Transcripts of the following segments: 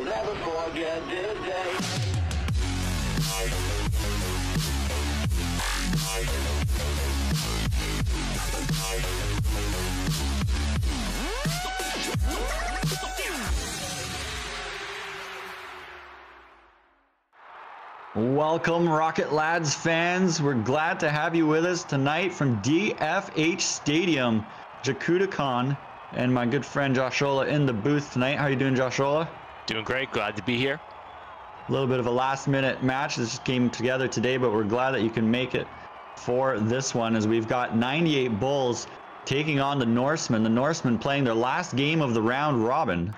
never forget this day. Welcome, Rocket Lads fans. We're glad to have you with us tonight from DFH Stadium. Jakuta Khan and my good friend Joshola in the booth tonight. How are you doing, Joshola? Doing great. Glad to be here. A little bit of a last-minute match. This just came together today, but we're glad that you can make it for this one, as we've got 98 Bulls taking on the Norsemen. The Norsemen playing their last game of the round robin.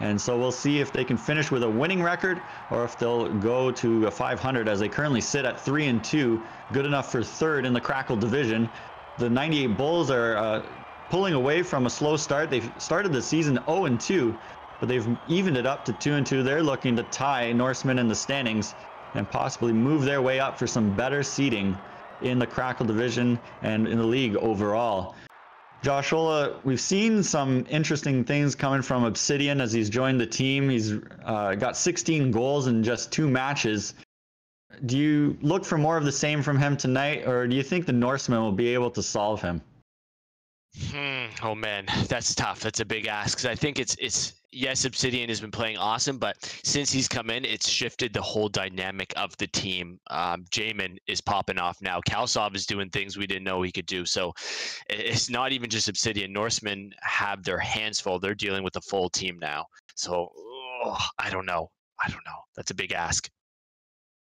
And so we'll see if they can finish with a winning record or if they'll go to a 500, as they currently sit at 3-2, good enough for third in the Crackle division. The 98 Bulls are pulling away from a slow start. They've started the season 0-2, but they've evened it up to 2-2. They're looking to tie Norsemen in the standings and possibly move their way up for some better seeding in the Crackle division and in the league overall. Joshola, we've seen some interesting things coming from Obsidian as he's joined the team. He's got 16 goals in just 2 matches. Do you look for more of the same from him tonight, or do you think the Norsemen will be able to solve him? Oh man, that's tough. That's a big ask, because I think it's yes, Obsidian has been playing awesome, but since he's come in, it's shifted the whole dynamic of the team. Jamin is popping off now. Kalsov is doing things we didn't know he could do. So it's not even just Obsidian. Norsemen have their hands full. They're dealing with a full team now. So I don't know. That's a big ask.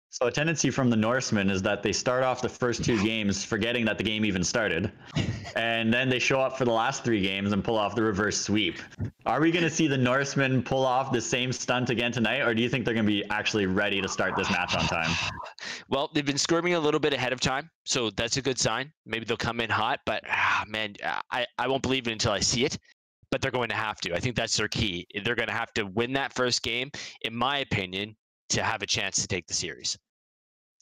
So a tendency from the Norsemen is that they start off the first 2 games forgetting that the game even started, and then they show up for the last 3 games and pull off the reverse sweep. Are we going to see the Norsemen pull off the same stunt again tonight, or do you think they're going to be actually ready to start this match on time? Well, they've been scrimming a little bit ahead of time, so that's a good sign. Maybe they'll come in hot, but man, I won't believe it until I see it. But they're going to have to. I think that's their key. They're going to have to win that first game, in my opinion, to have a chance to take the series.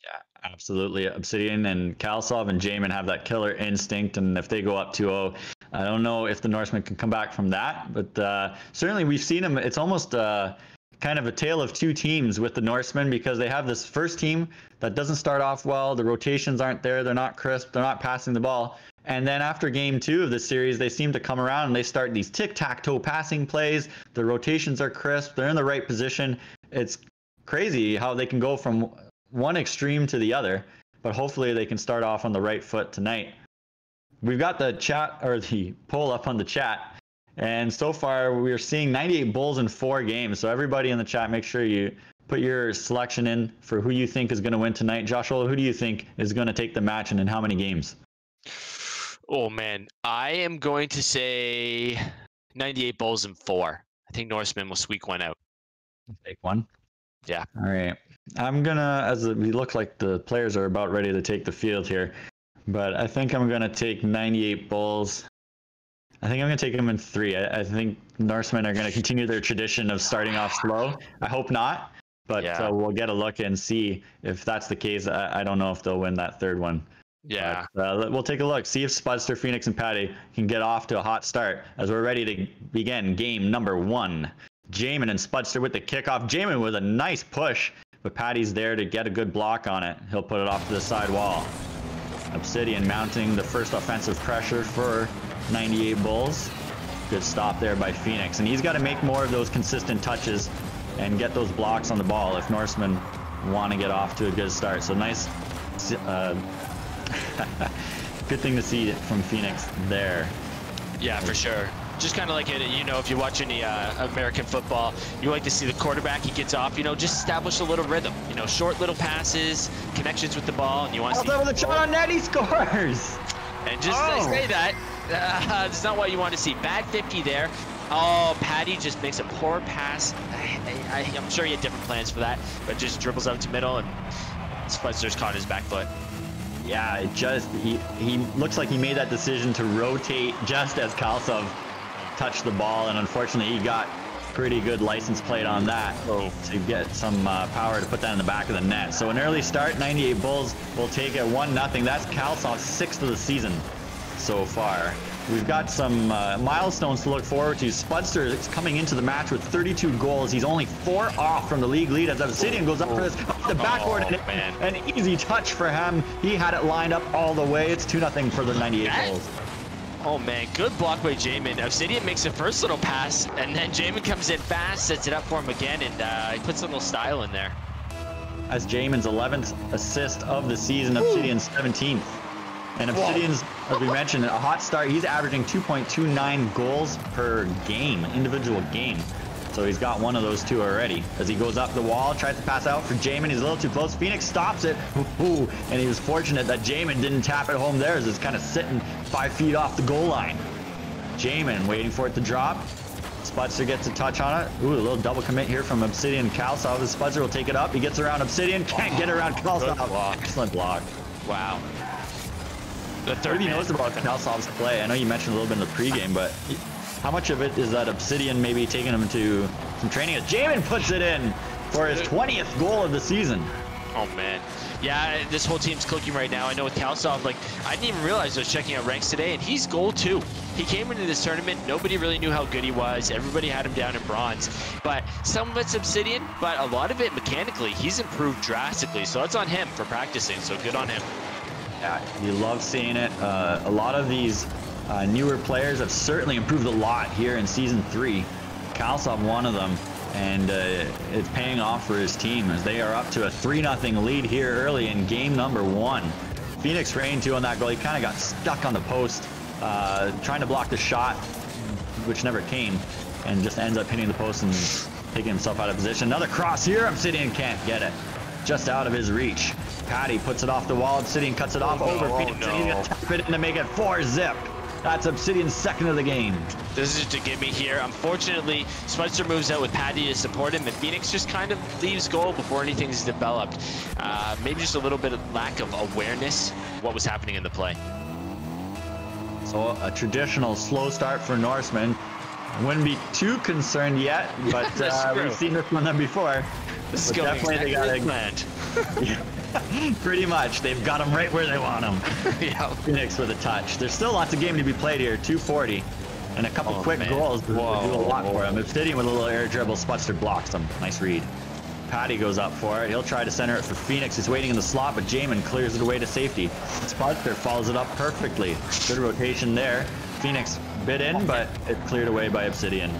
Yeah, absolutely. Obsidian and Kalsov and Jamin have that killer instinct, and if they go up 2-0, I don't know if the Norsemen can come back from that, but certainly we've seen them. It's almost kind of a tale of 2 teams with the Norsemen, because they have this first team that doesn't start off well. The rotations aren't there. They're not crisp. They're not passing the ball. And then after game 2 of the series, they seem to come around and they start these tic-tac-toe passing plays. The rotations are crisp. They're in the right position. It's crazy how they can go from one extreme to the other, but hopefully they can start off on the right foot tonight. We've got the chat, or the poll up on the chat, and so far we're seeing 98 Bulls in 4 games. So everybody in the chat, make sure you put your selection in for who you think is going to win tonight. Joshua, who do you think is going to take the match, and in how many games? Oh man, I am going to say 98 Bulls in 4. I think Norsemen will squeak one out. Take one. Yeah. All right. I'm gonna, as we look like the players are about ready to take the field here, but I think I'm gonna take 98 Bulls. I think I'm gonna take them in 3. I think Norsemen are gonna continue their tradition of starting off slow. I hope not, but yeah. We'll get a look and see if that's the case. I don't know if they'll win that 3rd one. Yeah. But, we'll take a look, see if Spudster, Phoenix, and Patty can get off to a hot start as we're ready to begin game number 1. Jamin and Spudster with the kickoff. Jamin with a nice push, but Patty's there to get a good block on it. He'll put it off to the side wall. Obsidian mounting the first offensive pressure for 98 Bulls. Good stop there by Phoenix, and he's got to make more of those consistent touches and get those blocks on the ball if Norsemen want to get off to a good start. So nice, good thing to see from Phoenix there. Yeah, for sure. Just kind of like it, you know, if you watch any American football, you like to see the quarterback, he gets off, you know, just establish a little rhythm, you know, short little passes, connections with the ball, and you want to see. With a shot on net, he scores. And just as I say that, it's not what you want to see. Bad 50 there. Oh, Patty just makes a poor pass. I'm sure he had different plans for that, but just dribbles out to middle, and Spudster's caught his back foot. Yeah, it just, he looks like he made that decision to rotate just as Kalsov touched the ball, and unfortunately he got pretty good license plate on that to get some power to put that in the back of the net. So an early start, 98 Bulls will take it 1-0. That's Kalsov's 6th of the season so far. we've got some milestones to look forward to. Spudster is coming into the match with 32 goals. He's only 4 off from the league lead as Obsidian goes up for this off the backboard. And an easy touch for him. He had it lined up all the way. It's 2-0 for the 98 goals. Oh man, good block by Jamin. Obsidian makes the first little pass, and then Jamin comes in fast, sets it up for him again, and he puts a little style in there. As Jamin's 11th assist of the season, Obsidian's 17th. And Obsidian's, as we mentioned, a hot start. He's averaging 2.29 goals per game, individual game. So he's got one of those two already. As he goes up the wall, tries to pass out for Jamin. He's a little too close. Phoenix stops it. Ooh, and he was fortunate that Jamin didn't tap it home there as it's kind of sitting 5 feet off the goal line. Jamin waiting for it to drop. Spudster gets a touch on it. Ooh, a little double commit here from Obsidian. Kalsov. Spudster will take it up. He gets around Obsidian. Can't get around Kalsov. Excellent block. Wow. The What have you noticed about Kalsov's play? I know you mentioned a little bit in the pregame, but how much of it is that Obsidian maybe taking him to some training? As Jamin puts it in for his 20th goal of the season. Oh man. Yeah, this whole team's clicking right now. I know with Kalsov, like, I didn't even realize I was checking out ranks today, and he's gold 2. He came into this tournament, nobody really knew how good he was. Everybody had him down in bronze. But some of it's Obsidian, but a lot of it mechanically, he's improved drastically. So it's on him for practicing, so good on him. Yeah, you love seeing it. A lot of these newer players have certainly improved a lot here in Season 3. Kalsov, one of them. And it's paying off for his team as they are up to a 3-0 lead here early in game number 1. Phoenix Rain, too, on that goal. He kind of got stuck on the post, trying to block the shot, which never came, and just ends up hitting the post and taking himself out of position. Another cross here. Obsidian can't get it. Just out of his reach. Patty puts it off the wall. Obsidian cuts it off over Phoenix. And he's going to tap it in to make it 4-zip. That's Obsidian's second of the game. This is to give me here. Unfortunately, Spudster moves out with Patty to support him, and Phoenix just kind of leaves goal before anything's developed. Maybe just a little bit of lack of awareness what was happening in the play. So a traditional slow start for Norsemen. I wouldn't be too concerned yet, but we've seen this from them before. This is going exactly as planned. Pretty much. They've got them right where they want them. Yeah. Phoenix with a touch. There's still lots of game to be played here. 240. And a couple quick goals will do a lot for him. Obsidian with a little air dribble. Spudster blocks him. Nice read. Patty goes up for it. He'll try to center it for Phoenix. He's waiting in the slot, but Jamin clears it away to safety. Spudster follows it up perfectly. Good rotation there. Phoenix bit in, but it's cleared away by Obsidian.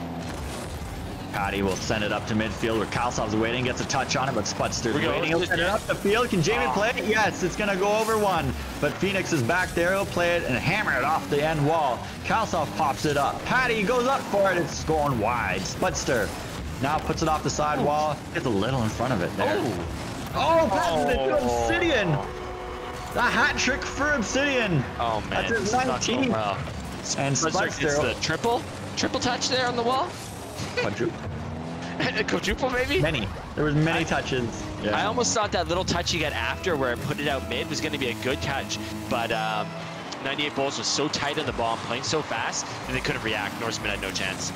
Patty will send it up to midfield where Kalsov's waiting, gets a touch on it, but Spudster's waiting. He'll send it up the field. Can Jamin play it? Yes, it's going to go over one. But Phoenix is back there. He'll play it and hammer it off the end wall. Kalsov pops it up. Patty goes up for it. It's going wide. Spudster now puts it off the side wall. Gets a little in front of it there. Passes it to Obsidian. A hat trick for Obsidian. Oh, man. That's his 19. Well. And Spudster gets the triple touch there on the wall. Quadruple. Quadruple, maybe? Many. There was many touches. Yeah. I almost thought that little touch he got after where it put it out mid was going to be a good touch, but 98 Bulls was so tight on the ball and playing so fast that they couldn't react. Norsemen had no chance.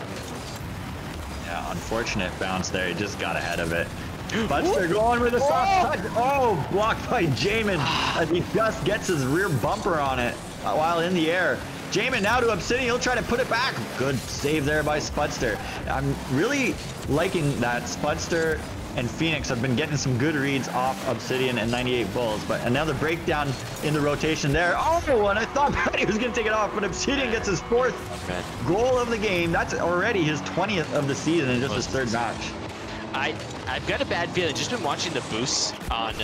Yeah, unfortunate bounce there. He just got ahead of it. Spudster going with a soft touch. Oh, blocked by Jamin as he just gets his rear bumper on it while in the air. Jamin now to Obsidian. He'll try to put it back. Good save there by Spudster. I'm really liking that Spudster and Phoenix have been getting some good reads off Obsidian and 98 Bulls. But another breakdown in the rotation there. Oh, and I thought Patty was going to take it off, but Obsidian gets his 4th goal of the game. That's already his 20th of the season in just his 3rd match. I've got a bad feeling. Just been watching the boosts on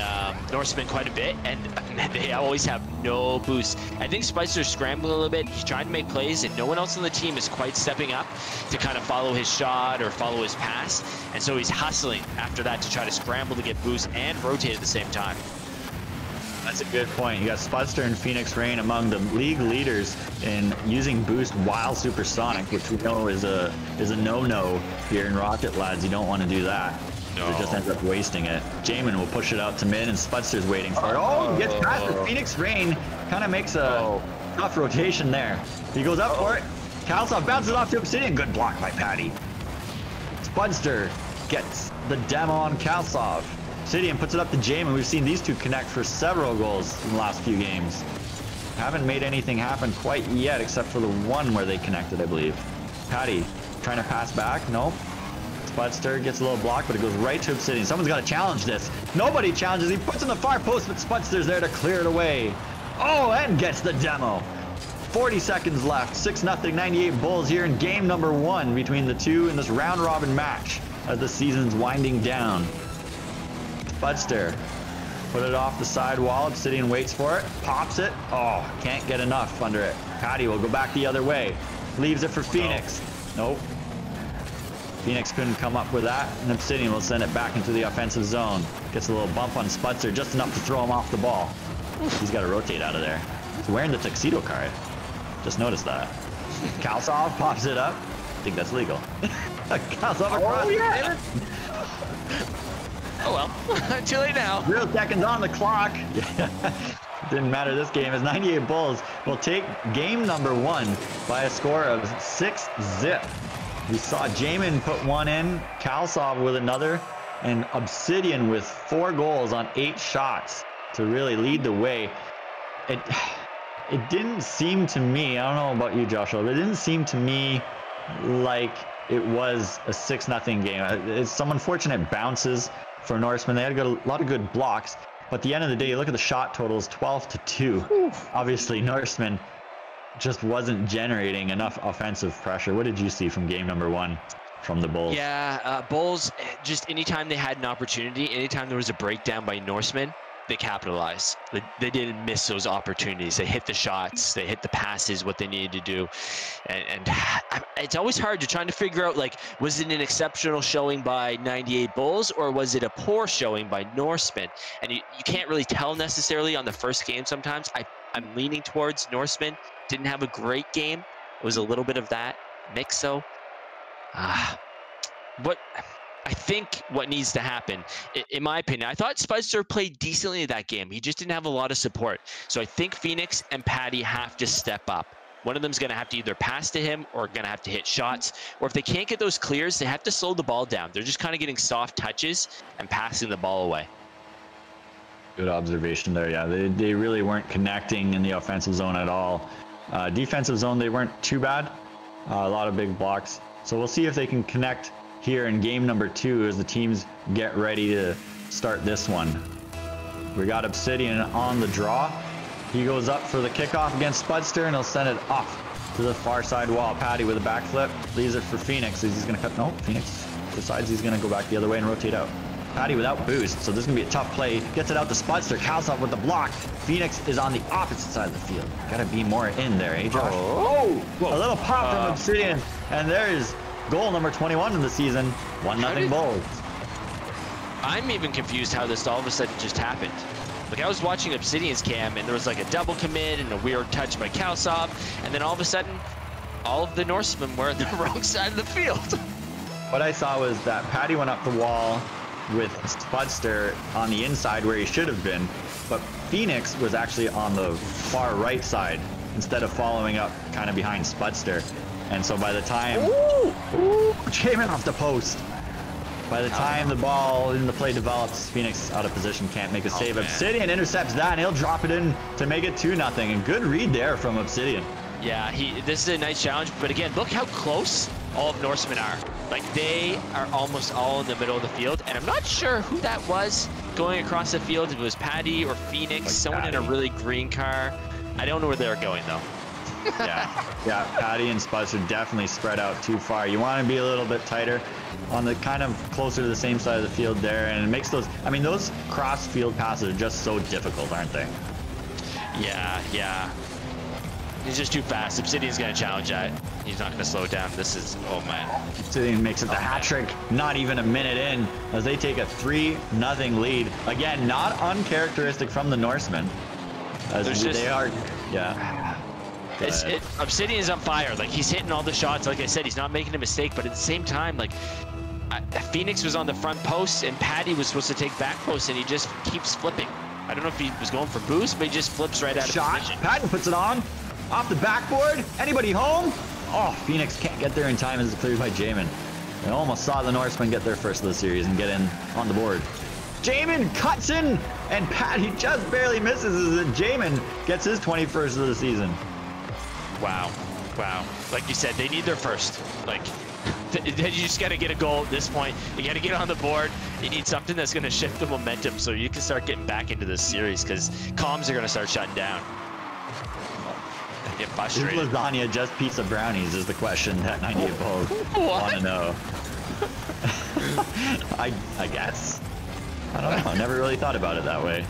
Norsemen quite a bit, and they always have no boost. I think Spicer's scrambling a little bit. He's trying to make plays, and no one else on the team is quite stepping up to kind of follow his shot or follow his pass. And so he's hustling after that to try to scramble to get boost and rotate at the same time. That's a good point. You got Spudster and Phoenix Rain among the league leaders in using boost while supersonic, which we know is a no-no here in Rocket, lads. You don't want to do that. No. It just ends up wasting it. Jamin will push it out to mid, and Spudster's waiting for it. Oh, he gets past it. Phoenix Rain kind of makes a tough rotation there. He goes up for it. Kalsov bounces it off to Obsidian. Good block by Patty. Spudster gets the demo on Kalsov. Obsidian puts it up to Jamin. We've seen these two connect for several goals in the last few games. haven't made anything happen quite yet, except for the one where they connected, I believe. Patty trying to pass back. Nope. Spudster gets a little block, but it goes right to Obsidian. Someone's got to challenge this. Nobody challenges. He puts in the far post, but Spudster's there to clear it away. Oh, and gets the demo. 40 seconds left. 6-0, 98 Bulls here in game number 1 between the two in this round-robin match as the season's winding down. Spudster put it off the side wall. Obsidian waits for it. Pops it. Oh, can't get enough under it. Patty will go back the other way. Leaves it for Phoenix. Nope. Phoenix couldn't come up with that, and Obsidian will send it back into the offensive zone. Gets a little bump on Spudster, just enough to throw him off the ball. He's got to rotate out of there. He's wearing the tuxedo card. Just noticed that. Kalsov pops it up. I think that's legal. Kalsov across. Oh, yeah. Oh well, too late now. 0 seconds on the clock. Didn't matter this game as 98 Bulls will take game number 1 by a score of 6-0. We saw Jamin put one in, Kalsov with another, and Obsidian with 4 goals on 8 shots to really lead the way. It didn't seem to me, I don't know about you, Joshua, but it didn't seem to me like it was a 6-0 game. It's some unfortunate bounces for Norsemen. They had a lot of good blocks, but at the end of the day, you look at the shot totals, 12-2. Obviously, Norsemen just wasn't generating enough offensive pressure. What did you see from game number 1 from the Bulls? Yeah, Bulls, just anytime they had an opportunity, anytime there was a breakdown by Norsemen, they capitalized. They didn't miss those opportunities. They hit the shots, they hit the passes, what they needed to do. And it's always hard. You're trying to figure out, like, was it an exceptional showing by 98 Bulls or was it a poor showing by Norsemen? And you can't really tell necessarily on the first game sometimes. I'm leaning towards Norsemen. Didn't have a great game. It was a little bit of that mix, though. I think what needs to happen, in my opinion, I thought Spudster played decently in that game. He just didn't have a lot of support. So I think Phoenix and Patty have to step up. One of them's going to have to either pass to him or going to have to hit shots. Or if they can't get those clears, they have to slow the ball down. They're just kind of getting soft touches and passing the ball away. Good observation there. Yeah, they really weren't connecting in the offensive zone at all. Defensive zone, they weren't too bad. A lot of big blocks. So we'll see if they can connect here in game number 2 as the teams get ready to start this one. We got Obsidian on the draw. He goes up for the kickoff against Spudster, and he'll send it off to the far side wall. Patty with a backflip. Leaves it for Phoenix. He's going to cut. No, Phoenix decides he's going to go back the other way and rotate out. Patty without boost, so this is going to be a tough play. Gets it out to Spudster. Kalsov with the block. Phoenix is on the opposite side of the field. Got to be more in there, eh, Josh? Oh! A little pop from Obsidian, and there is goal number 21 in the season. 1-0 Bulls. I'm even confused how this all of a sudden just happened. Like, I was watching Obsidian's cam, and there was like a double commit and a weird touch by Kalsov, and then all of a sudden, all of the Norsemen were on the wrong side of the field. What I saw was that Patty went up the wall with Spudster on the inside where he should have been, but Phoenix was actually on the far right side instead of following up kind of behind Spudster. And so by the time, Jamin off the post. By the time the ball in the play develops, Phoenix out of position, can't make a save. Obsidian intercepts that, and he'll drop it in to make it 2-0. And good read there from Obsidian. Yeah, this is a nice challenge, but again, look how close all of Norsemen are. Like, they are almost all in the middle of the field, and I'm not sure who that was going across the field. If it was Patty or Phoenix, like someone Patty in a really green car. I don't know where they're going, though. yeah, Patty and Spudster definitely spread out too far. You want to be a little bit tighter on the kind of closer to the same side of the field there, and it makes those, I mean, those cross field passes are just so difficult, aren't they? Yeah. He's just too fast. Obsidian's going to challenge that. He's not going to slow down. This is, oh man. Obsidian makes it the hat trick, not even a minute in, as they take a 3-0 lead. Again, not uncharacteristic from the Norsemen. As they are, Obsidian's on fire. Like, he's hitting all the shots. Like I said, he's not making a mistake, but at the same time, like, Phoenix was on the front post and Patty was supposed to take back post, and he just keeps flipping. I don't know if he was going for boost, but he just flips right out of position. Patty puts it on. Off the backboard. Anybody home? Oh, Phoenix can't get there in time as it's cleared by Jamin. They almost saw the Norsemen get their first of the series and get in on the board. Jamin cuts in And Patty just barely misses as Jamin gets his 21st of the season. Wow. Wow. Like you said, they need their first. Like, you just got to get a goal at this point. You got to get on the board. You need something that's going to shift the momentum so you can start getting back into this series because comms are going to start shutting down. I get frustrated. Is lasagna just pizza brownies is the question that 98 Bulls want to know. I guess. I don't know. I never really thought about it that way.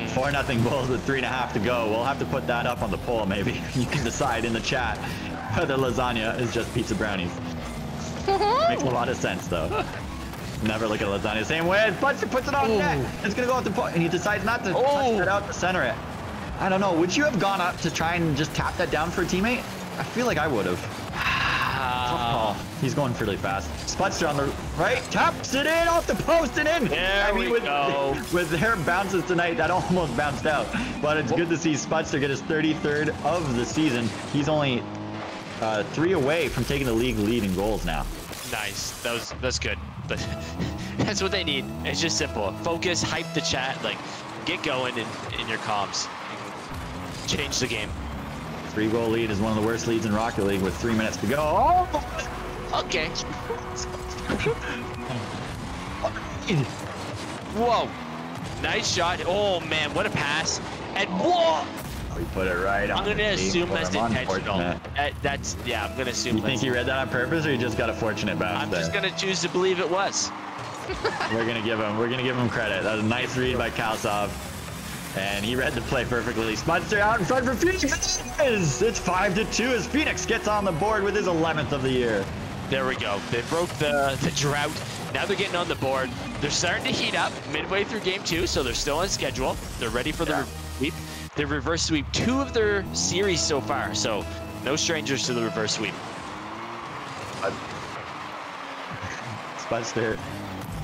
4-0 Bulls with 3.5 to go. We'll have to put that up on the poll maybe. You can decide in the chat whether lasagna is just pizza brownies. Makes a lot of sense though. Never look at lasagna the same way. Spencer puts it on net. It's gonna go out the point, and he decides not to touch that out to center it. I don't know. Would you have gone up to try and just tap that down for a teammate? I feel like I would have. Oh, he's going fairly fast. Spudster on the right, taps it in off the post and in. There we go. With their bounces tonight, that almost bounced out. But it's good to see Spudster get his 33rd of the season. He's only 3 away from taking the league lead in goals now. Nice. That's good. But that's what they need. It's just simple. Focus, hype the chat, like get going in your comms. Change the game. 3-goal lead is one of the worst leads in Rocket League with 3 minutes to go. Oh! Okay. Whoa. Nice shot. Oh man, what a pass. And whoa! We put it right on. I'm gonna assume that's intentional. Yeah, I'm gonna assume. You think he read that on purpose, or you just got a fortunate bounce? I'm just gonna choose to believe it was. We're gonna give him credit. That was a nice read by Kalsov. And he read the play perfectly. Spudster out in front for Phoenix. It's 5-2 as Phoenix gets on the board with his 11th of the year. There we go. They broke the drought. Now they're getting on the board. They're starting to heat up midway through game 2, so they're still on schedule. They're ready for the reverse sweep. They reverse sweep 2 of their series so far, so no strangers to the reverse sweep. Spudster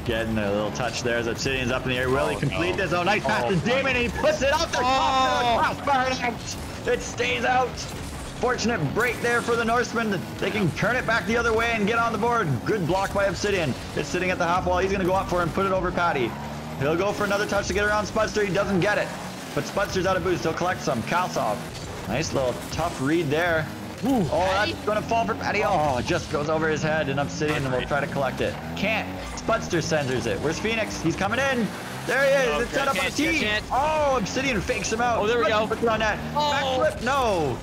getting a little touch there as Obsidian's up in the air. Will he complete this? Oh, nice pass to Damon, and he puts it out there. Crossbar out. It stays out. Fortunate break there for the Norsemen. They can turn it back the other way and get on the board. Good block by Obsidian. It's sitting at the half wall. He's going to go up for it and put it over Patty. He'll go for another touch to get around Spudster. He doesn't get it. But Spudster's out of boost. He'll collect some. Kalsov. Nice little tough read there. Ooh, oh, that's going to fall for Patty. Oh, it just goes over his head, and Obsidian will try to collect it. Can't. Spudster centers it. Where's Phoenix? He's coming in. There he is. It's set up on a tee. Oh, Obsidian fakes him out. Oh, there we go. Puts it on that. Backflip. No.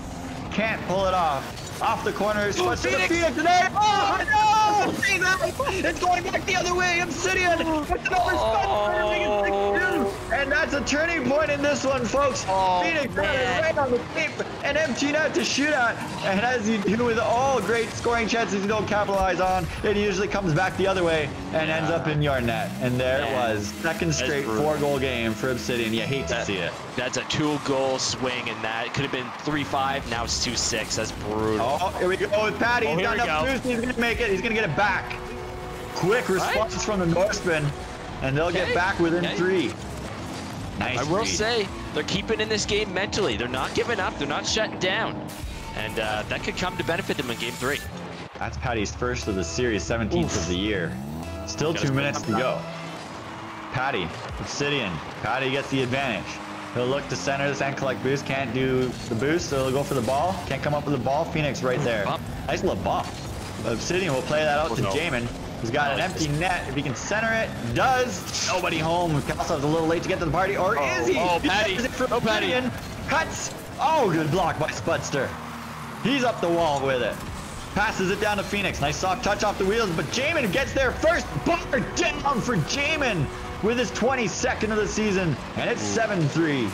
Can't pull it off. Off the corner. Spudster to Phoenix today. Oh, no. It's going back the other way. Obsidian. Puts it over Spudster. And that's a turning point in this one, folks. Phoenix got it right on the tape. An empty net to shoot at. And as you do with all great scoring chances you don't capitalize on, it usually comes back the other way and ends up in your net. And there it was. Second straight 4-goal game for Obsidian. You hate to see it. That's a 2-goal swing, and that could have been 3-5. Now it's 2-6. That's brutal. Oh, here we go with Patty. He's got enough boost. He's going to make it. He's going to get it back. Quick response from the Norsemen, and they'll get back within 3. Nice. I will say, they're keeping in this game mentally. They're not giving up. They're not shutting down. And that could come to benefit them in game 3. That's Patty's first of the series, 17th of the year. Still 2 minutes to go. Patty, Obsidian. Patty gets the advantage. He'll look to center this and collect boost. Can't do the boost, so he'll go for the ball. Can't come up with the ball. Phoenix right there. Nice little bump. Obsidian will play that out to Jamin. He's got an empty net. If he can center it, does. Nobody home. Kalsov's a little late to get to the party, or is he? Oh, Patty. Oh, Patty. Cuts. Oh, good block by Spudster. He's up the wall with it. Passes it down to Phoenix. Nice soft touch off the wheels, but Jamin gets there first. Bar down for Jamin with his 22nd of the season, and it's 7-3.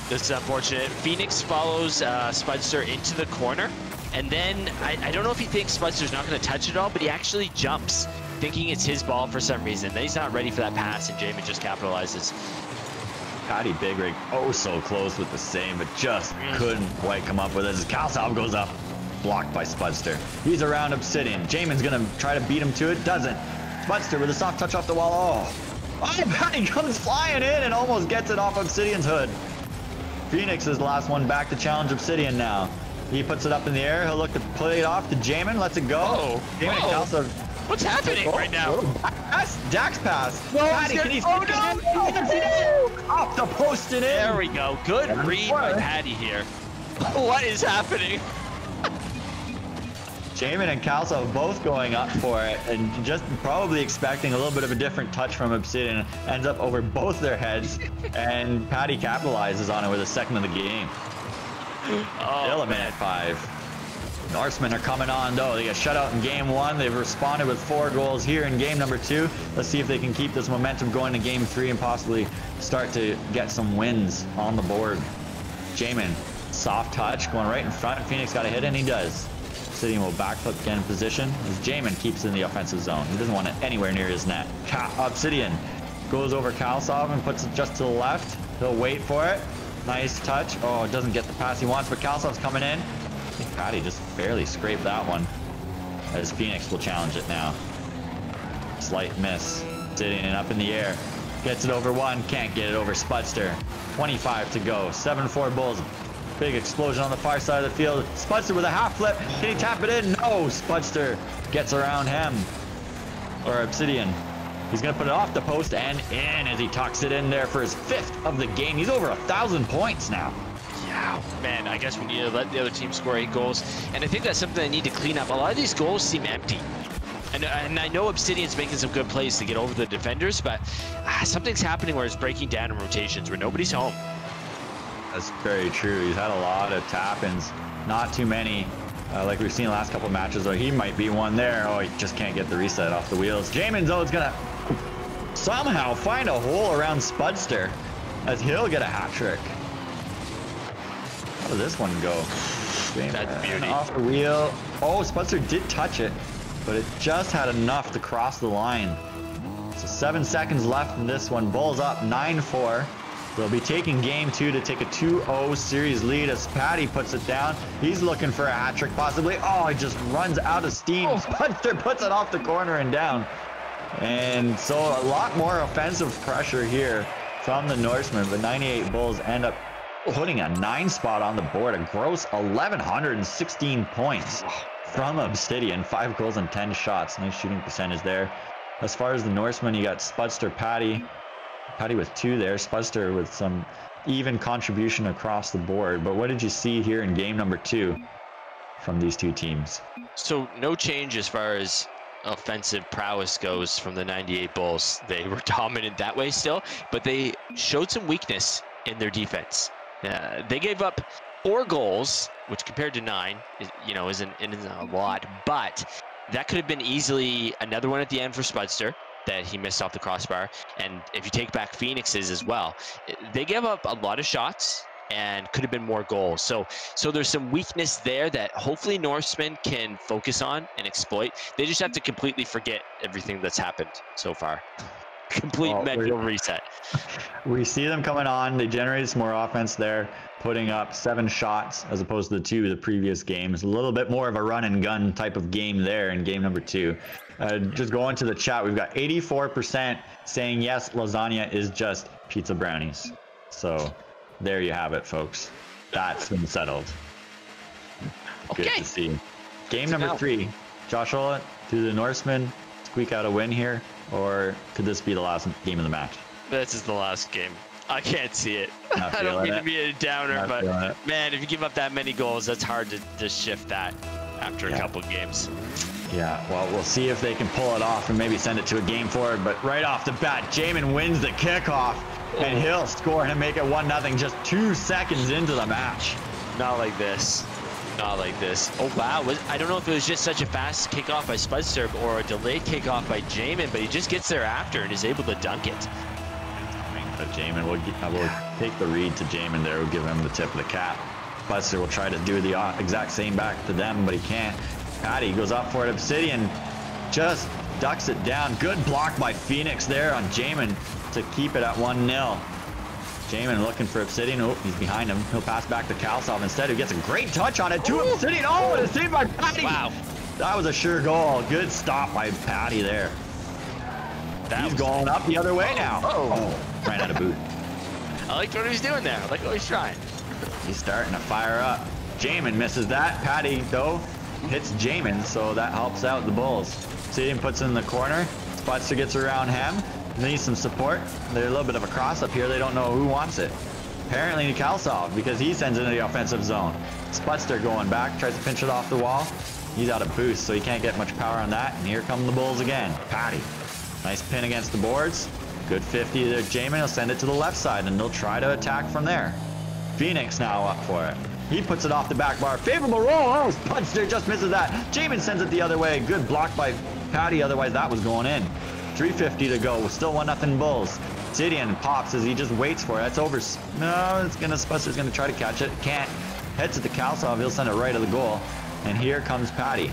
This is unfortunate. Phoenix follows Spudster into the corner. And then, I don't know if he thinks Spudster's not going to touch it all, but he actually jumps, thinking it's his ball for some reason. Then he's not ready for that pass, and Jamin just capitalizes. Patty Big Rig, oh so close with the save, but just couldn't quite come up with it as Kalsov goes up. Blocked by Spudster. He's around Obsidian. Jamin's going to try to beat him to it. Doesn't. Spudster with a soft touch off the wall. Oh, Patty comes flying in and almost gets it off Obsidian's hood. Phoenix is the last one back to challenge Obsidian now. He puts it up in the air. He'll look to play it off to Jamin. Lets it go. Jamin and Kalsov What's happening right now? Dax pass. No, Patty, can he sneak it in? Off the post and in. There we go. Good read by Patty here. What is happening? Jamin and Kalsov both going up for it and just probably expecting a little bit of a different touch from Obsidian. Ends up over both their heads, and Patty capitalizes on it with a second of the game. Still a minute 5. Norsemen are coming on though. They got shut out in game 1. They've responded with 4 goals here in game number 2. Let's see if they can keep this momentum going to game 3 and possibly start to get some wins on the board. Jamin, soft touch, going right in front. Phoenix got a hit, and he does. Obsidian will backflip again in position as Jamin keeps in the offensive zone. He doesn't want it anywhere near his net. Obsidian goes over Kalsov and puts it just to the left. He'll wait for it. Nice touch. Oh, it doesn't get the pass he wants, but Kalsov's coming in. I think Patty just barely scraped that one. As Phoenix will challenge it now. Slight miss. Obsidian up in the air. Gets it over 1. Can't get it over Spudster. 25 to go. 7-4 Bulls. Big explosion on the far side of the field. Spudster with a half flip. Can he tap it in? No. Spudster gets around him. Or Obsidian. He's going to put it off the post and in as he tucks it in there for his 5th of the game. He's over 1,000 points now. Yeah, man, I guess we need to let the other team score 8 goals. And I think that's something they need to clean up. A lot of these goals seem empty. And I know Obsidian's making some good plays to get over the defenders, but something's happening where it's breaking down in rotations where nobody's home. That's very true. He's had a lot of tap-ins. Not too many. Like we've seen the last couple matches, or he might be one there. Oh, he just can't get the reset off the wheels. Jamin, though, is going to somehow find a hole around Spudster as he'll get a hat trick. How did this one go? That's beauty. Off the wheel. Oh, Spudster did touch it, but it just had enough to cross the line. So 7 seconds left in this one. Bulls up 9-4. They'll be taking game 2 to take a 2-0 series lead as Patty puts it down. He's looking for a hat trick possibly. Oh, he just runs out of steam. Spudster puts it off the corner and down. And so a lot more offensive pressure here from the Norsemen. The 98 Bulls end up putting a 9 spot on the board. A gross 1,116 points from Obsidian. 5 goals and 10 shots. Nice shooting percentage there. As far as the Norsemen, you got Spudster, Patty. Patty with 2 there, Spudster with some even contribution across the board. But what did you see here in game number 2 from these 2 teams? So no change as far as offensive prowess goes from the 98 Bulls. They were dominant that way still, but they showed some weakness in their defense. They gave up 4 goals, which compared to 9, isn't a lot, but that could have been easily another one at the end for Spudster that he missed off the crossbar. And if you take back Phoenix's as well, they gave up a lot of shots and could have been more goals. So there's some weakness there that hopefully Norsemen can focus on and exploit. They just have to completely forget everything that's happened so far. Complete mental reset. We see them coming on. They generated some more offense there, putting up 7 shots as opposed to the 2 the previous games. A little bit more of a run and gun type of game there in game number 2. Just going to the chat, we've got 84% saying yes, lasagna is just pizza brownies. So there you have it, folks. That's been settled. Okay. Good to see. Game number 3. Josh Ola, do the Norsemen squeak out a win here, or could this be the last game of the match? This is the last game. I can't see it. I don't mean to be a downer, but man, if you give up that many goals, that's hard to shift that after a couple games. Yeah, well, we'll see if they can pull it off and maybe send it to a game 4. But right off the bat, Jamin wins the kickoff, and he'll score and make it 1-0 just 2 seconds into the match. Not like this. Not like this. Oh, wow. I don't know if it was just such a fast kickoff by Spudster or a delayed kickoff by Jamin, but he just gets there after and is able to dunk it. But Jamin will take the read to Jamin there. We'll give him the tip of the cap. Spudster will try to do the exact same back to them, but he can't. Patty goes up for it. Obsidian just ducks it down. Good block by Phoenix there on Jamin to keep it at 1-0. Jamin looking for Obsidian. Oh, he's behind him. He'll pass back to Kalsov instead, who gets a great touch on it to Obsidian. Oh, and it's saved by Patty. Wow. That was a sure goal. Good stop by Patty there. He's going up the other way now. Oh, ran out of boot. I liked what he was doing there. I like what he's trying. He's starting to fire up. Jamin misses that. Patty, though, hits Jamin, so that helps out the Bulls. Obsidian puts it in the corner. Spudster gets around him. They need some support. There's a little bit of a cross up here. They don't know who wants it. Apparently Kalsov, because he sends it into the offensive zone. Spudster going back, tries to pinch it off the wall. He's out of boost, so he can't get much power on that. And here come the Bulls again. Patty. Nice pin against the boards. Good 50 there. Jamin will send it to the left side, and they'll try to attack from there. Phoenix now up for it. He puts it off the back bar. Favorable roll. Oh, Spudster just misses that. Jamin sends it the other way. Good block by Patty, otherwise that was going in. 3:50 to go. Still 1-0 Bulls. Obsidian pops as he just waits for it. That's over. No, it's gonna. Spudster's gonna try to catch it. Can't. Heads it to Kalsov. He'll send it right to the goal. And here comes Patty.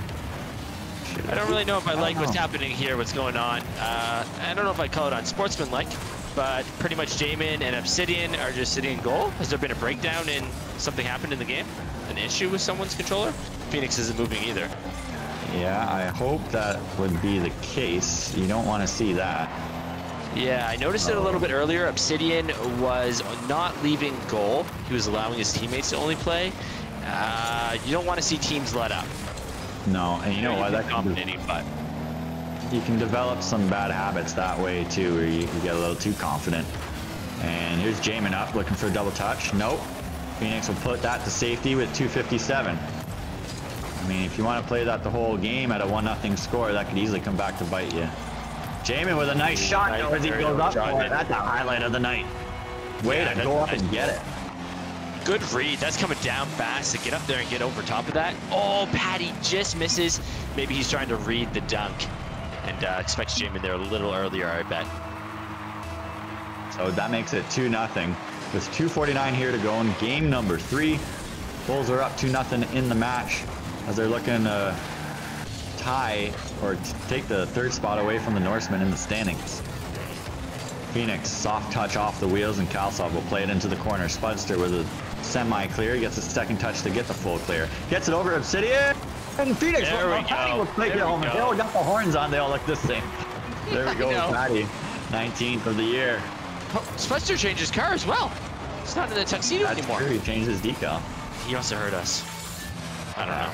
I don't really know if I like what's happening here, what's going on. I don't know if I call it unsportsmanlike, but pretty much Jamin and Obsidian are just sitting in goal. Has there been a breakdown in something happened in the game? An issue with someone's controller? Phoenix isn't moving either. Yeah, I hope that would be the case. You don't want to see that. Yeah, I noticed it a little bit earlier. Obsidian was not leaving goal. He was allowing his teammates to only play. You don't want to see teams let up. No, and you know why that dominating, but you can develop some bad habits that way too, where you get a little too confident. And here's Jamin up, looking for a double touch. Nope. Phoenix will put that to safety with 2:57. I mean, if you want to play that the whole game at a 1-0 score, that could easily come back to bite you. Jamin with a nice shot as he goes up for it. That's the highlight of the night. Way to go up and get it. Good read. That's coming down fast to get up there and get over top of that. Oh, Patty just misses. Maybe he's trying to read the dunk and expects Jamin there a little earlier, I bet. So that makes it 2-0 with 2:49 here to go in game number 3. Bulls are up 2-0 in the match as they're looking to tie or take the third spot away from the Norsemen in the standings. Phoenix, soft touch off the wheels, and Kalsov will play it into the corner. Spudster with a semi-clear, gets a second touch to get the full clear. Gets it over Obsidian, and Phoenix will take it home. They all got the horns on, they all look the same. There we go, Patty, 19th of the year. Oh, Spudster changed his car as well. It's not in the tuxedo anymore. True, he changed his decal. He must have heard us. I don't know.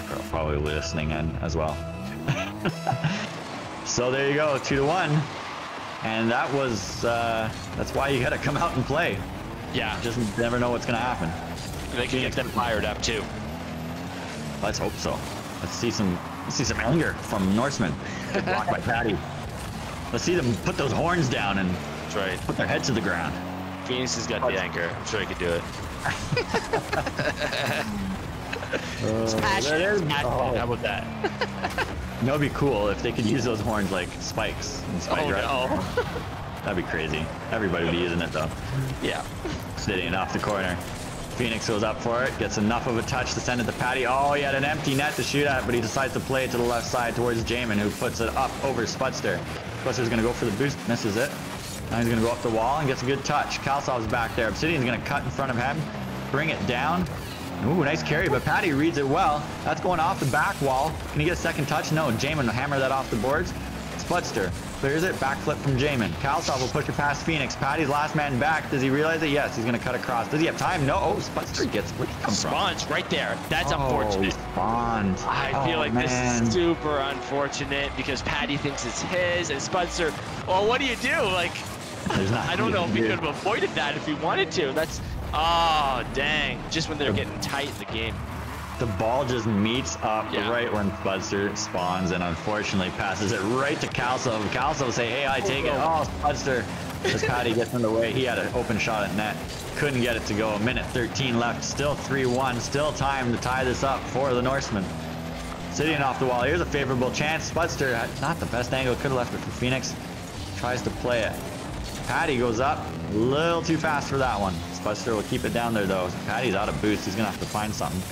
Girl probably listening in as well. So there you go, 2-1. And that was, that's why you gotta come out and play. Yeah. Just never know what's gonna happen. They can get them fired up too. Let's hope so. Let's see some anger from Norsemen. Good block by Patty. Let's see them put those horns down and That's right. put their heads to the ground. Phoenix has got the anger. I'm sure he could do it. It's passion. It's passion. Oh. How about that? You know, it'd be cool if they could use those horns like spikes and spike no. That'd be crazy. Everybody would be using it though. Yeah. Sitting off the corner. Phoenix goes up for it, gets enough of a touch to send it to Patty. Oh, he had an empty net to shoot at, but he decides to play it to the left side towards Jamin, who puts it up over Spudster. Spudster's gonna go for the boost, misses it. Now he's gonna go up the wall and gets a good touch. Kalsov's back there. Obsidian's gonna cut in front of him, bring it down. Ooh, nice carry, but Patty reads it well. That's going off the back wall. Can he get a second touch? No, Jamin will hammer that off the boards. Spudster clears it, backflip from Jamin. Kalsov will push it past Phoenix. Patty's last man back. Does he realize it? Yes, he's gonna cut across. Does he have time? No. Oh, Spudster gets, where'd he come from? Spawns right there. That's unfortunate. Spawned. I feel like this is super unfortunate because Patty thinks it's his and Spudster. Well, what do you do? Like, I don't know if he could have avoided that if he wanted to. That's, oh, dang. Just when they're getting tight in the game. The ball just meets up right when Spudster spawns and unfortunately passes it right to Kalsov. Kalsov will say, hey, I take it. Oh, Spudster. As Patty gets in the way, he had an open shot at net. Couldn't get it to go. A minute 13 left. Still 3-1. Still time to tie this up for the Norsemen. Sitting off the wall. Here's a favorable chance. Spudster, not the best angle. Could have left it for Phoenix. Tries to play it. Patty goes up. A little too fast for that one. Spudster will keep it down there, though. Patty's out of boost. He's going to have to find something.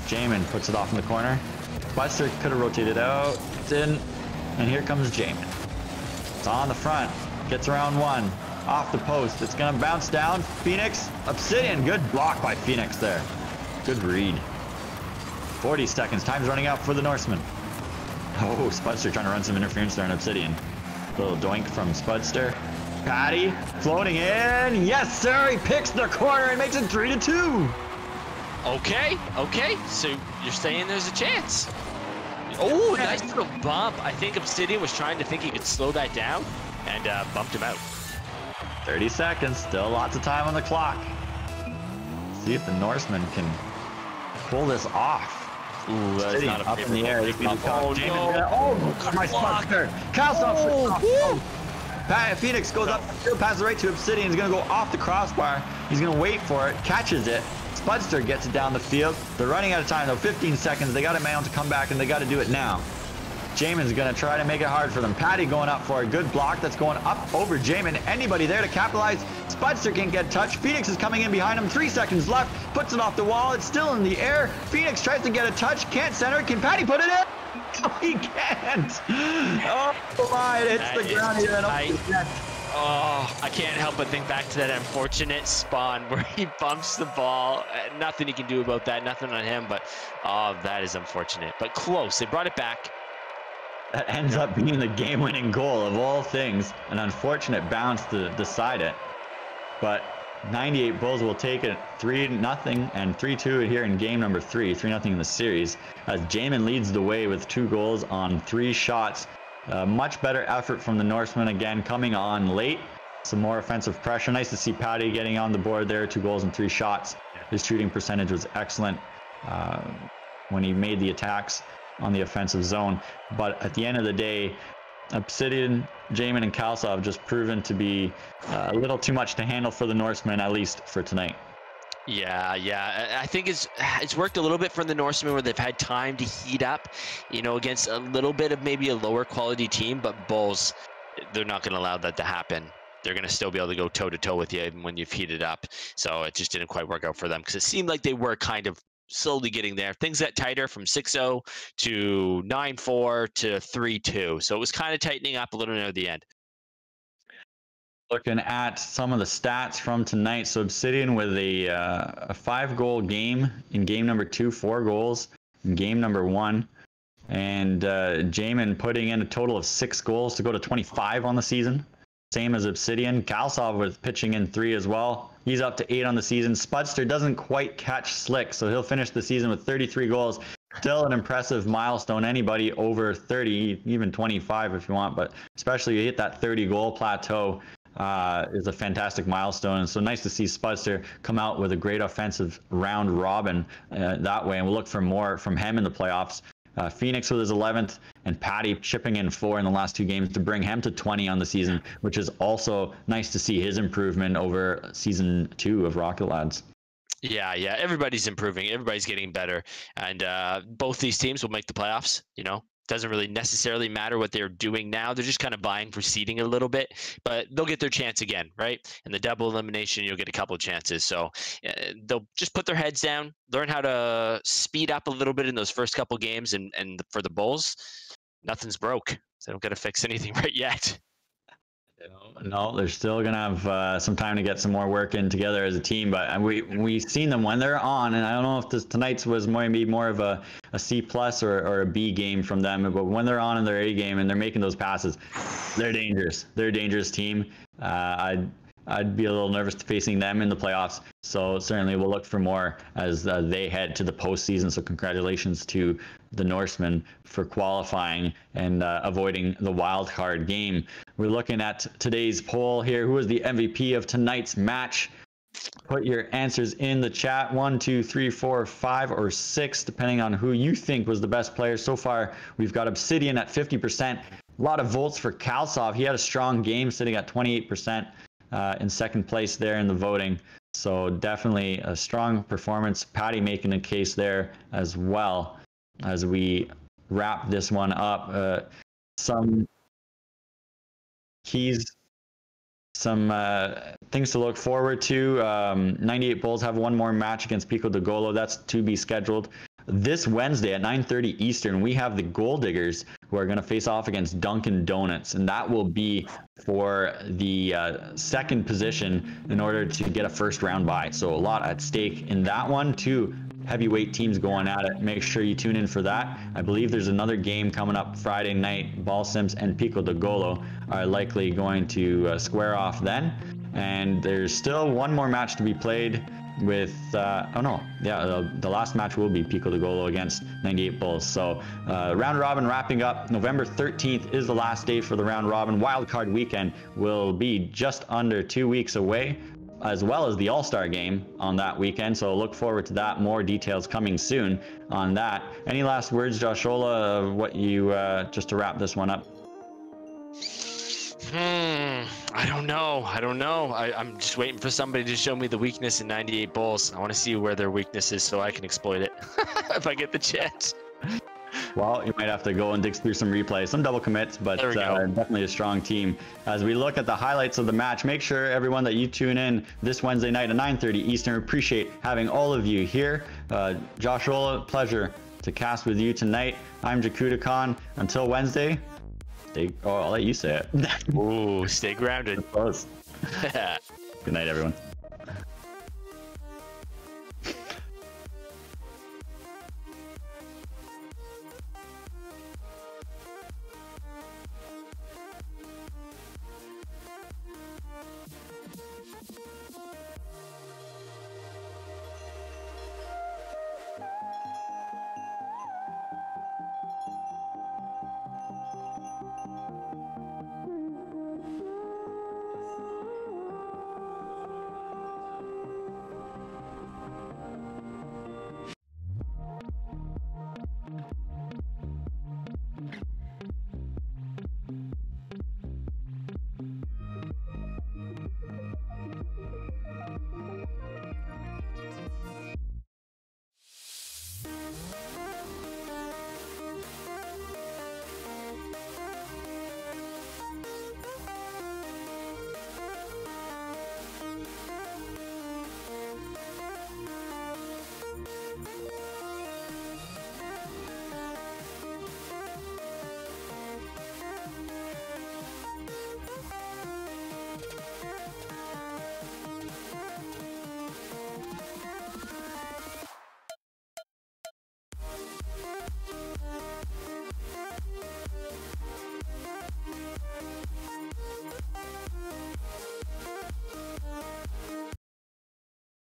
Jamin puts it off in the corner. Spudster could have rotated out. Didn't. And here comes Jamin. It's on the front. Gets around one. Off the post. It's going to bounce down. Phoenix. Obsidian. Good block by Phoenix there. Good read. 40 seconds. Time's running out for the Norsemen. Oh, Spudster trying to run some interference there on Obsidian. Little doink from Spudster. Patty floating in. Yes, sir. He picks the corner and makes it 3-2. Okay, okay. So you're saying there's a chance. Oh, nice little bump. I think Obsidian was trying to think he could slow that down and bumped him out. 30 seconds, still lots of time on the clock. See if the Norsemen can pull this off. Ooh, that's not a up in the air. Oh, no. Oh, my Spudster. Phoenix goes up, passes right to Obsidian. He's going to go off the crossbar. He's going to wait for it, catches it. Spudster gets it down the field. They're running out of time, though. 15 seconds. They got a man to come back, and they got to do it now. Jamin's going to try to make it hard for them. Patty going up for a good block. That's going up over Jamin. Anybody there to capitalize? Spudster can't get touched. Phoenix is coming in behind him. 3 seconds left. Puts it off the wall. It's still in the air. Phoenix tries to get a touch. Can't center. Can Patty put it in? No, he can't. Oh, my. It hits the ground here. Oh, I can't help but think back to that unfortunate spawn where he bumps the ball. Nothing he can do about that. Nothing on him, but oh, that is unfortunate. But close. They brought it back. That ends up being the game-winning goal of all things. An unfortunate bounce to decide it. But 98 Bulls will take it 3-0 and 3-2 here in game number 3. 3-0 in the series. As Jamin leads the way with 2 goals on 3 shots. Much better effort from the Norsemen again, coming on late. Some more offensive pressure. Nice to see Patty getting on the board there. 2 goals and 3 shots. His shooting percentage was excellent when he made the attacks on the offensive zone. But at the end of the day, Obsidian, Jamin, and Kalsov just proven to be a little too much to handle for the Norsemen, at least for tonight. Yeah. I think it's worked a little bit for the Norsemen where they've had time to heat up, you know, against a little bit of maybe a lower quality team. But Bulls, they're not going to allow that to happen. They're going to still be able to go toe-to-toe with you even when you've heated up. So it just didn't quite work out for them because it seemed like they were kind of slowly getting there. Things got tighter from 6-0 to 9-4 to 3-2. So it was kind of tightening up a little near the end. Looking at some of the stats from tonight. So Obsidian with a 5-goal game in game number 2, 4 goals in game number 1. And Jamin putting in a total of 6 goals to go to 25 on the season. Same as Obsidian. Kalsov with pitching in 3 as well. He's up to 8 on the season. Spudster doesn't quite catch Slick, so he'll finish the season with 33 goals. Still an impressive milestone. Anybody over 30, even 25 if you want, but especially you hit that 30-goal plateau is a fantastic milestone. And so nice to see Spudster come out with a great offensive round robin that way, and we'll look for more from him in the playoffs. Phoenix with his 11th, and Patty chipping in 4 in the last 2 games to bring him to 20 on the season, which is also nice to see his improvement over season 2 of Rocket Lads. Yeah. Everybody's improving. Everybody's getting better. And both these teams will make the playoffs, you know. Doesn't really necessarily matter what they're doing now. They're just kind of buying for seeding a little bit, but they'll get their chance again, right? In the double elimination, you'll get a couple of chances. So they'll just put their heads down, learn how to speed up a little bit in those first couple games. And for the Bulls, nothing's broke. So they don't got to fix anything right yet. No, they're still going to have some time to get some more work in together as a team. But we've seen them when they're on, and I don't know if tonight's was maybe more of a C+ or a B game from them. But when they're on in their A game and they're making those passes, they're dangerous. They're a dangerous team. I'd be a little nervous facing them in the playoffs. So certainly we'll look for more as they head to the postseason. So congratulations to the Norsemen for qualifying and avoiding the wild card game. We're looking at today's poll here. Who is the MVP of tonight's match? Put your answers in the chat. 1, 2, 3, 4, 5, or 6, depending on who you think was the best player. So far, we've got Obsidian at 50%. A lot of votes for Kalsov. He had a strong game, sitting at 28%. In second place there in the voting. So definitely a strong performance. Patty making a case there as well as we wrap this one up. Some keys, some things to look forward to. 98 Bulls have one more match against Pico de Golo. That's to be scheduled. This Wednesday at 9:30 Eastern, we have the Gold Diggers who are going to face off against Dunkin' Donuts, and that will be for the second position in order to get a first round bye. So a lot at stake in that one. 2 heavyweight teams going at it. Make sure you tune in for that. I believe there's another game coming up Friday night. Ball Sims and Pico de Golo are likely going to square off then. And there's still one more match to be played with oh no, yeah, the last match will be Pico de Golo against 98 Bulls. So round robin wrapping up. November 13th is the last day for the round robin. Wildcard weekend will be just under 2 weeks away, as well as the All-Star game on that weekend. So look forward to that. More details coming soon on that. Any last words, Joshola, of what you just to wrap this one up? I don't know. I'm just waiting for somebody to show me the weakness in 98 Bulls. I want to see where their weakness is so I can exploit it if I get the chance. Well, you might have to go and dig through some replays, some double commits, but definitely a strong team. As we look at the highlights of the match, make sure everyone that you tune in this Wednesday night at 9:30 Eastern. Appreciate having all of you here. Joshola, pleasure to cast with you tonight. I'm Jakuta Khan. Until Wednesday, I'll let you say it. Ooh, stay grounded. Close. Good night, everyone.